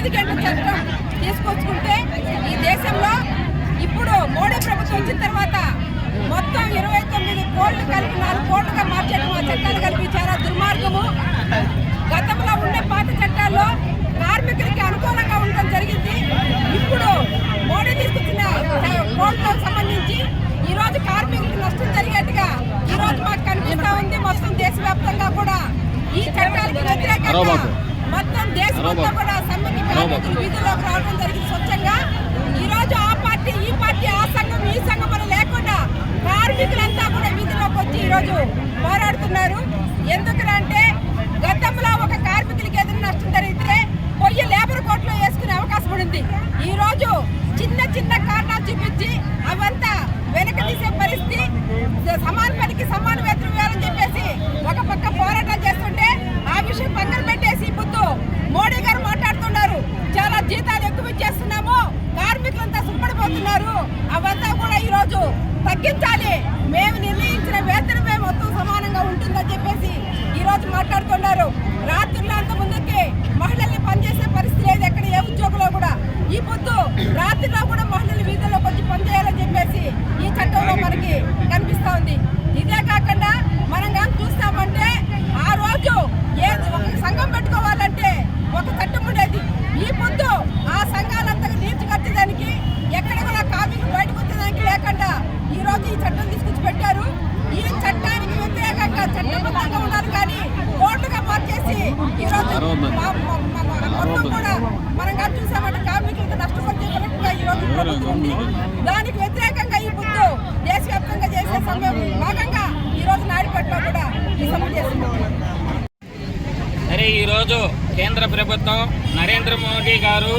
9 గంటల చట్టం తీసుకొచ్చుకుంటే ఈ దేశంలో ఇప్పుడు మోడీ ప్రభుత్వం వచ్చిన తర్వాత మొత్తం 29 కోళ్లు కలిపి 4 కోళ్లుగా మార్చడం, ఆ చట్టాలు కలిపి చాలా దుర్మార్గము. గతంలో ఉండే పాత చట్టాల్లో కార్మికులకి అనుకూలంగా ఉండడం జరిగింది. ఇప్పుడు మోడీ తీసుకొచ్చిన కోళ్లకు సంబంధించి ఈ రోజు కార్మికులకు నష్టం జరిగేట్టుగా ఈ రోజు మాకు కనిపిస్తా ఉంది. మొత్తం దేశవ్యాప్తంగా కూడా ఈ చట్టాలకి వ్యతిరేకంగా మొత్తం దేశమంతా కూడా సమ్మెకి కార్మికులు వీధుల్లోకి రావడం జరిగింది స్వచ్ఛంగా. ఈ రోజు ఆ పార్టీ ఈ పార్టీ ఆ సంఘం ఈ సంఘం అని లేకుండా కార్మికులంతా కూడా వీధిలోకి వచ్చి ఈ రోజు పోరాడుతున్నారు. ఎందుకంటే గతంలో ఒక కార్మికులకి ఏదైనా నష్టం జరిగితే పొయ్యి లేబర్ కోర్టులో వేసుకునే అవకాశం ఉంది. ఈ రోజు చిన్న చిన్న కారణాలు చూపించి అవంతా వెనక తీసే పరిస్థితి. సమాన పనికి సమాన వేతనం ఇవ్వాలని చెప్పేసి ఒక పక్క పోరాటం చేస్తుంటే ఆ విషయం పక్కన పెట్టేసి ఇప్పుడు మోడీ గారు మాట్లాడుతున్నారు, చాలా జీతాలు ఎక్కువ ఇచ్చేస్తున్నాము, కార్మికులంతా సుఖపడిపోతున్నారు, అవంతా కూడా ఈ రోజు తగ్గించాలి, మేము నిర్ణయించిన వేతనమే మొత్తం సమానంగా ఉంటుందని చెప్పేసి ఈ రోజు మాట్లాడుతున్నారు. రాత్రుల్లో అంత ముందుకి మహిళల్ని పనిచేసే పరిస్థితి లేదు ఎక్కడ ఏ ఉద్యోగంలో కూడా. ఈ పొద్దు రాత్రిలో కూడా మహిళలు వీధుల్లోకి వచ్చి పనిచేయాలని చెప్పేసి ఈ చట్టంలో మనకి కనిపిస్తా ఉంది. ఇదే కాకుండా మనం కానీ చూస్తామంటే ఆ రోజు ఒక సంఘం పెట్టుకోవాలంటే ఒక చట్టం ఉండేది. ఈ పొద్దు ఆ సంఘాలంతా నీర్చి కట్టేదానికి ఎక్కడ కూడా కార్మికులు బయటకు వచ్చేదానికి లేకుండా ఈ రోజు ఈ చట్టం తీసుకొచ్చి పెట్టారు. ఈ చట్టానికి వ్యతిరేకంగా చట్టబద్ధంగా ఉన్నారు కానీ కోర్టుగా మార్చేసి ఈ రోజు మొత్తం కూడా మనం కానీ చూసామంటే కార్మికులకు నష్టపరిచే ఈ రోజు ప్రభుత్వం ఉంది. దానికి వ్యతిరేకంగా ఈ పొద్దు దేశవ్యాప్తంగా చేసే సమయం భాగంగా ఈ రోజు నాయుడుపేటలో కూడా ఈ సమ్మె చేస్తున్నాం. సరే, ఈరోజు కేంద్ర ప్రభుత్వం నరేంద్ర మోడీ గారు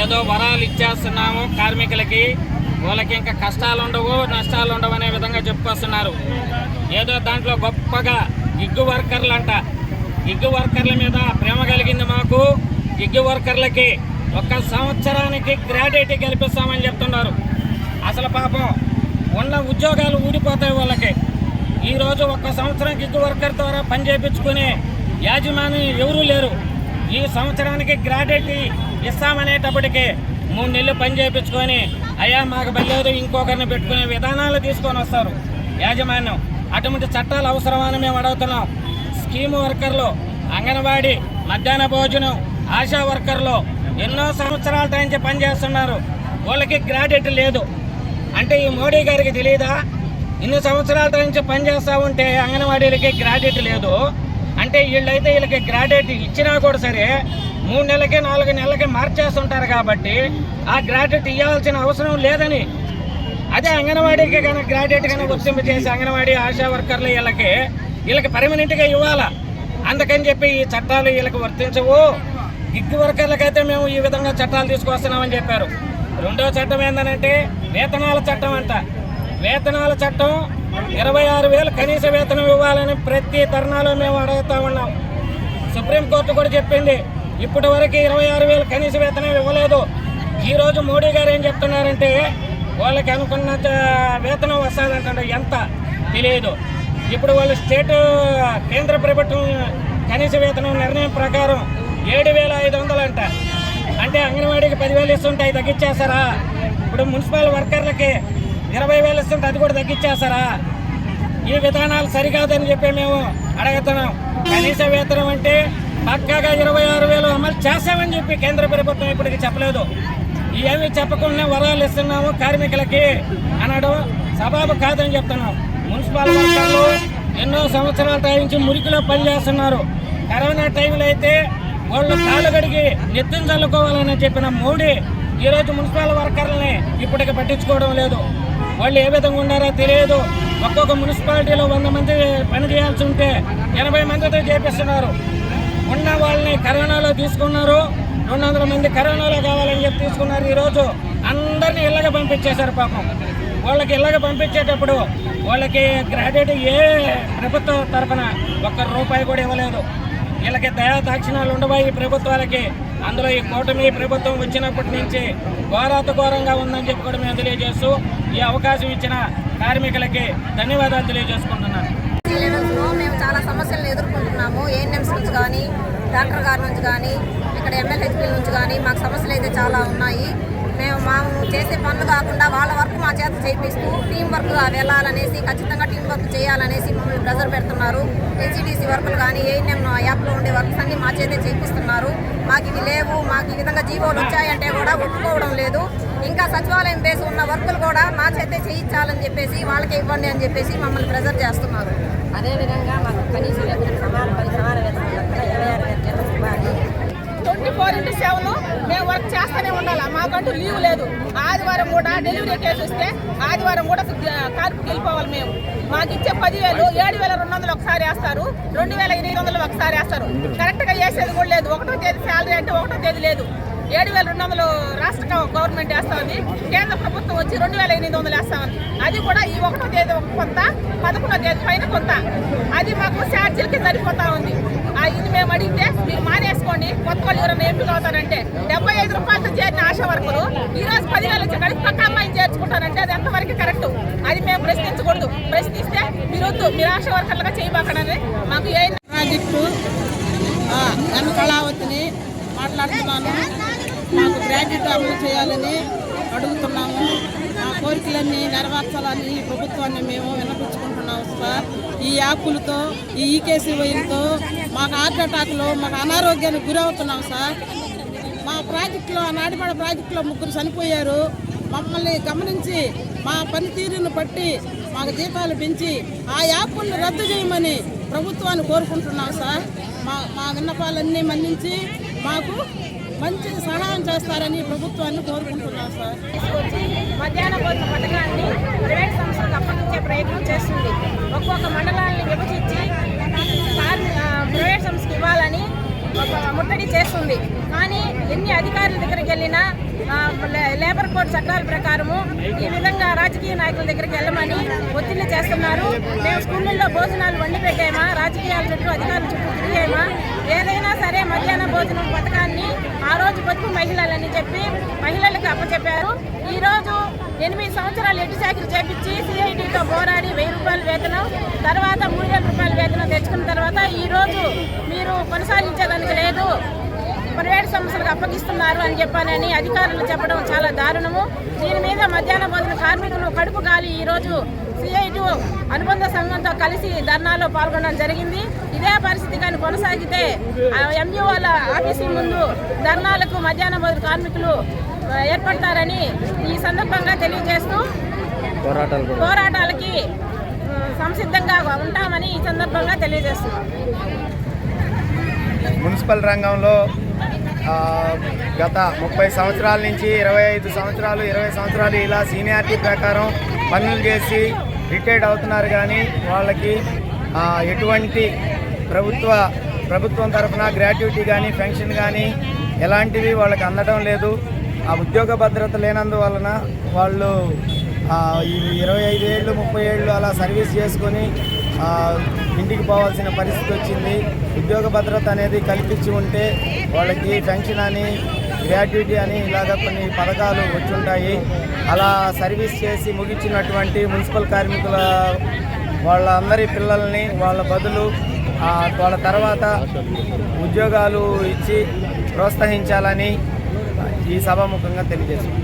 ఏదో వరాలు ఇచ్చేస్తున్నాము కార్మికులకి, వాళ్ళకి ఇంకా కష్టాలు ఉండవు నష్టాలు ఉండవు అనే విధంగా చెప్పుకొస్తున్నారు. ఏదో దాంట్లో గొప్పగా గిగ్గు వర్కర్లు అంట, గిగ్గు వర్కర్ల మీద ప్రేమ కలిగింది మాకు, గిగ్గు వర్కర్లకి 1 సంవత్సరానికి గ్రాడ్యుయేటీ కల్పిస్తామని చెప్తున్నారు. అసలు పాపం ఉన్న ఉద్యోగాలు ఊడిపోతాయి వాళ్ళకి. ఈరోజు 1 సంవత్సరం గిగ్గు వర్కర్ ద్వారా పని చేయించుకునే యాజమాని ఎవరూ లేరు. ఈ సంవత్సరానికి గ్రాడ్యుయేటీ ఇస్తామనేటప్పటికీ 3 నెలలు పని చేయించుకొని అయ్యా మాకు బలేదు ఇంకొకరిని పెట్టుకునే విధానాలు తీసుకొని వస్తారు యాజమాన్యం. అటువంటి చట్టాలు అవసరమని మేము అడుగుతున్నాం. స్కీమ్ వర్కర్లు, అంగన్వాడీ, మధ్యాహ్న భోజనం, ఆశా వర్కర్లు ఎన్నో సంవత్సరాల నుంచి పనిచేస్తున్నారు, వాళ్ళకి గ్రాడ్యుయేటీ లేదు. అంటే ఈ మోడీ గారికి తెలియదా? ఇన్ని సంవత్సరాల నుంచి పనిచేస్తూ ఉంటే అంగన్వాడీలకి గ్రాడ్యుయేటీ లేదు అంటే వీళ్ళైతే వీళ్ళకి గ్రాడ్యుయేటీ ఇచ్చినా కూడా సరే 3 నెలలకి 4 నెలలకి మార్చేస్తుంటారు కాబట్టి ఆ గ్రాడ్యుయేటీ ఇవ్వాల్సిన అవసరం లేదని. అదే అంగన్వాడీకి కనుక గ్రాడ్యుయేట్ కనుక వర్తింప చేసి అంగన్వాడీ ఆశా వర్కర్లు వీళ్ళకి పర్మనెంట్గా ఇవ్వాలా. అందుకని చెప్పి ఈ చట్టాలు వీళ్ళకి వర్తించవు. గిగ్ వర్కర్లకైతే మేము ఈ విధంగా చట్టాలు తీసుకొస్తున్నామని చెప్పారు. రెండో చట్టం ఏంటంటే వేతనాల చట్టం అంట. వేతనాల చట్టం 26,000 కనీస వేతనం ఇవ్వాలని ప్రతి తరుణాలు మేము అడుగుతా ఉన్నాం. సుప్రీంకోర్టు కూడా చెప్పింది ఇప్పటి వరకు 26,000 కనీస వేతనం ఇవ్వలేదు. ఈరోజు మోడీ గారు ఏం చెప్తున్నారంటే వాళ్ళకి అనుకున్న వేతనం వస్తుందంటే ఎంత తెలియదు. ఇప్పుడు వాళ్ళు కేంద్ర ప్రభుత్వం కనీస వేతనం నిర్ణయం ప్రకారం 7,500 అంట. అంటే అంగన్వాడీకి 10,000 ఇస్తుంటే అది తగ్గించేస్తారా? ఇప్పుడు మున్సిపల్ వర్కర్లకి 20,000 ఇస్తుంటే అది కూడా తగ్గించేస్తారా? ఈ విధానాలు సరికాదని చెప్పి మేము అడుగుతున్నాం. కనీస వేతనం అంటే పక్కాగా 26,000 అమలు చేస్తామని చెప్పి కేంద్ర ప్రభుత్వం ఇప్పటికి చెప్పలేదు. ఏమీ చెప్పకుండా వరాలు ఇస్తున్నాము కార్మికులకి అనడం సబాబు కాదని చెప్తున్నాం. మున్సిపల్ వర్కర్లు ఎన్నో సంవత్సరాల నుంచి మురికిలో పనిచేస్తున్నారు. కరోనా టైంలో అయితే వాళ్ళు కాళ్ళు కడిగి నెత్తిన చల్లుకోవాలని చెప్పిన మోడీ ఈరోజు మున్సిపల్ వర్కర్లని ఇప్పటికి పట్టించుకోవడం లేదు. వాళ్ళు ఏ విధంగా ఉన్నారో తెలియదు. ఒక్కొక్క మున్సిపాలిటీలో 100 మంది పని చేయాల్సి ఉంటే 80 మందితో చేపిస్తున్నారు. ఉన్న వాళ్ళని కరోనాలో తీసుకున్నారు. 200 మంది కరోనాలో కావాలని చెప్పి తీసుకున్నారు. ఈరోజు అందరినీ ఇళ్ళగా పంపించేశారు. పాపం వాళ్ళకి ఇళ్ళగా పంపించేటప్పుడు వాళ్ళకి గ్రాడ్యుయేట్ ఏ ప్రభుత్వం తరఫున 1 రూపాయి కూడా ఇవ్వలేదు. వీళ్ళకి దయా దాక్షిణాలు ఉండవా ఈ ప్రభుత్వాలకి? అందులో ఈ కూటమి ప్రభుత్వం వచ్చినప్పటి నుంచి ఘోరాతఘోరంగా ఉందని చెప్పి కూడా మేము తెలియజేస్తూ ఈ అవకాశం ఇచ్చిన కార్మికులకి ధన్యవాదాలు తెలియజేసుకుంటున్నాను. మేము చాలా సమస్యలను ఎదుర్కొంటున్నాము. ఏఎన్ఎంస్ నుంచి కానీ డాక్టర్ గారి నుంచి కానీ ఇక్కడ MLHP నుంచి కానీ మాకు సమస్యలు అయితే చాలా ఉన్నాయి. మేము చేసే పనులు కాకుండా వాళ్ళ వర్క్ మా చేత చేపిస్తూ టీం వర్క్ వెళ్ళాలనేసి, ఖచ్చితంగా టీం వర్క్ చేయాలనేసి మమ్మల్ని ప్రెజర్ పెడుతున్నారు. NCDC వర్కులు కానీ ANM యాప్లో ఉండే వర్క్స్ అన్ని మా చేతే చేపిస్తున్నారు. మాకు ఇవి లేవు, మాకు ఈ విధంగా జీవోలు వచ్చాయంటే కూడా ఒప్పుకోవడం లేదు. ఇంకా సచివాలయం బేస్ ఉన్న వర్కులు కూడా మా చేతే చేయించాలని చెప్పేసి, వాళ్ళకే ఇవ్వండి అని చెప్పేసి మమ్మల్ని ప్రెజర్ చేస్తున్నారు. అదేవిధంగా మాకు కనీస వేతనం సమాన వేతనం 24/7 మేము వర్క్ చేస్తూనే ఉండాలి. మాకంటూ లీవ్ లేదు. ఆదివారం కూడా డెలివరీ కేసు వస్తే ఆదివారం కూడా కాల్పుకి వెళ్ళిపోవాలి. మేము మాకు ఇచ్చే 10,000 7,200 ఒకసారి వేస్తారు, 2,800 ఒకసారి వేస్తారు. కరెక్ట్గా వేసేది కూడా లేదు. 1వ తేదీ శాలరీ అంటే 1వ తేదీ లేదు. 7,200 రాష్ట్ర గవర్నమెంట్ వేస్తా ఉంది, కేంద్ర ప్రభుత్వం వచ్చి 2,800 వేస్తా ఉంది. అది కూడా ఈ 1వ తేదీ కొంత, 11వ తేదీ పైన కొంత. అది మాకు ఛార్జీలకి సరిపోతా ఉంది. ఇది మేము అడిగితే మీరు మానేసుకోండి, కొత్త వాళ్ళు ఎవరైనా ఎంపిక అవుతారంటే 75 రూపాయలతో చేరిన ఆశా వర్కరు ఈరోజు 10,000 వచ్చి కడిగి పక్క అమ్మాయిని చేర్చుకుంటారంటే అది ఎంతవరకు కరెక్ట్? అది మేము ప్రశ్నించకూడదు. ప్రశ్నిస్తే మీరు వద్దు, మీరు ఆశా వర్కర్లుగా చేయబాకనని మాకు ఏ ప్రాజెక్టు కళావతిని మాట్లాడుతున్నాను. మాకు గ్రాడ్యుయేట్ అమలు చేయాలని అడుగుతున్నాము. మా కోరికలన్నీ నెరవేర్చాలని ఈ ప్రభుత్వాన్ని మేము విన్నపించుకుంటున్నాము సార్. ఈ యాప్లతో, ఈ EKCYలతో మాకు హార్ట్ అటాక్లో, మాకు అనారోగ్యానికి గురవుతున్నాం సార్. మా ప్రాజెక్టులో, నాడిపాడ ప్రాజెక్టులో 3 చనిపోయారు. మమ్మల్ని గమనించి మా పనితీరును బట్టి మాకు జీతాలు పెంచి ఆ యాప్లను రద్దు చేయమని ప్రభుత్వాన్ని కోరుకుంటున్నాం సార్. మా విన్నపాలన్నీ మన్నించి మాకు మంచి సహాయం చేస్తారని ప్రభుత్వాన్ని కోరుకుంటున్నాం సార్. మధ్యాహ్న భోజన పథకాన్ని ప్రైవేట్ సంస్థలకు అప్పగించే ప్రయత్నం చేస్తుంది. ఒక్కొక్క మండలాన్ని విభజించి ప్రైవేట్ సంస్థకు ఇవ్వాలని ముట్టడి చేస్తుంది. కానీ ఎన్ని అధికారుల దగ్గరికి వెళ్ళినా లేబర్ కోడ్ చట్టాల ప్రకారము ఈ విధంగా రాజకీయ నాయకుల దగ్గరికి వెళ్ళమని ఒత్తిళ్లు చేస్తున్నారు. మేము స్కూళ్ళల్లో భోజనాలు వండి పెట్టామా, రాజకీయాల చుట్టూ అధికారుల చుట్టూ తిరిగామా, ఏదైనా సరే మధ్యాహ్న భోజనం పథకాన్ని ఆ రోజు బతుకు మహిళలని చెప్పి మహిళలకు అప్పచెప్పారు. ఈరోజు 8 సంవత్సరాలు ఎటు చాకరీ చేపించి CITతో పోరాడి 1,000 రూపాయల వేతనం, తర్వాత 3,000 రూపాయల వేతనం తెచ్చుకున్న తర్వాత ఈరోజు మీరు కొనసాగించేదానికి లేదు, ప్రైవేట్ సంస్థలకు అప్పగిస్తున్నారు అని చెప్పానని అధికారులు చెప్పడం చాలా దారుణము. దీని మీద మధ్యాహ్న భోజన కార్మికులు కడుపు గాలి ఈరోజు CIT అనుబంధ సంఘంతో కలిసి ధర్నాలో పాల్గొనడం జరిగింది. ఇదే పరిస్థితి కానీ కొనసాగితే MUల ఆఫీసుల ముందు ధర్నాలకు మధ్యాహ్న భోజన కార్మికులు ఏర్పడతారని ఈ సందర్భంగా తెలియజేస్తూ పోరాటాలకి సంసిద్ధంగా ఉంటామని ఈ సందర్భంగా తెలియజేస్తున్నాం. మున్సిపల్ రంగంలో గత 30 సంవత్సరాల నుంచి 25 సంవత్సరాలు 20 సంవత్సరాలు ఇలా సీనియారిటీ ప్రకారం పనులు చేసి రిటైర్డ్ అవుతున్నారు. కానీ వాళ్ళకి ఎటువంటి ప్రభుత్వం తరఫున గ్రాట్యుటీ కానీ పెన్షన్ కానీ ఎలాంటివి వాళ్ళకి అందడం లేదు. ఆ ఉద్యోగ భద్రత లేనందువలన వాళ్ళు 25 ఏళ్ళు 30 ఏళ్ళు అలా సర్వీస్ చేసుకొని ఇంటికి పోవాల్సిన పరిస్థితి వచ్చింది. ఉద్యోగ భద్రత అనేది కల్పించి ఉంటే వాళ్ళకి పెన్షన్ అని, గ్రాట్యుటీ అని ఇలాగ కొన్ని పథకాలు వచ్చుంటాయి. అలా సర్వీస్ చేసి ముగించినటువంటి మున్సిపల్ కార్మికుల వాళ్ళందరి పిల్లల్ని వాళ్ళ బదులు వాళ్ళ తర్వాత ఉద్యోగాలు ఇచ్చి ప్రోత్సహించాలని ఈ సభాముఖంగా తెలియజేస్తున్నాం.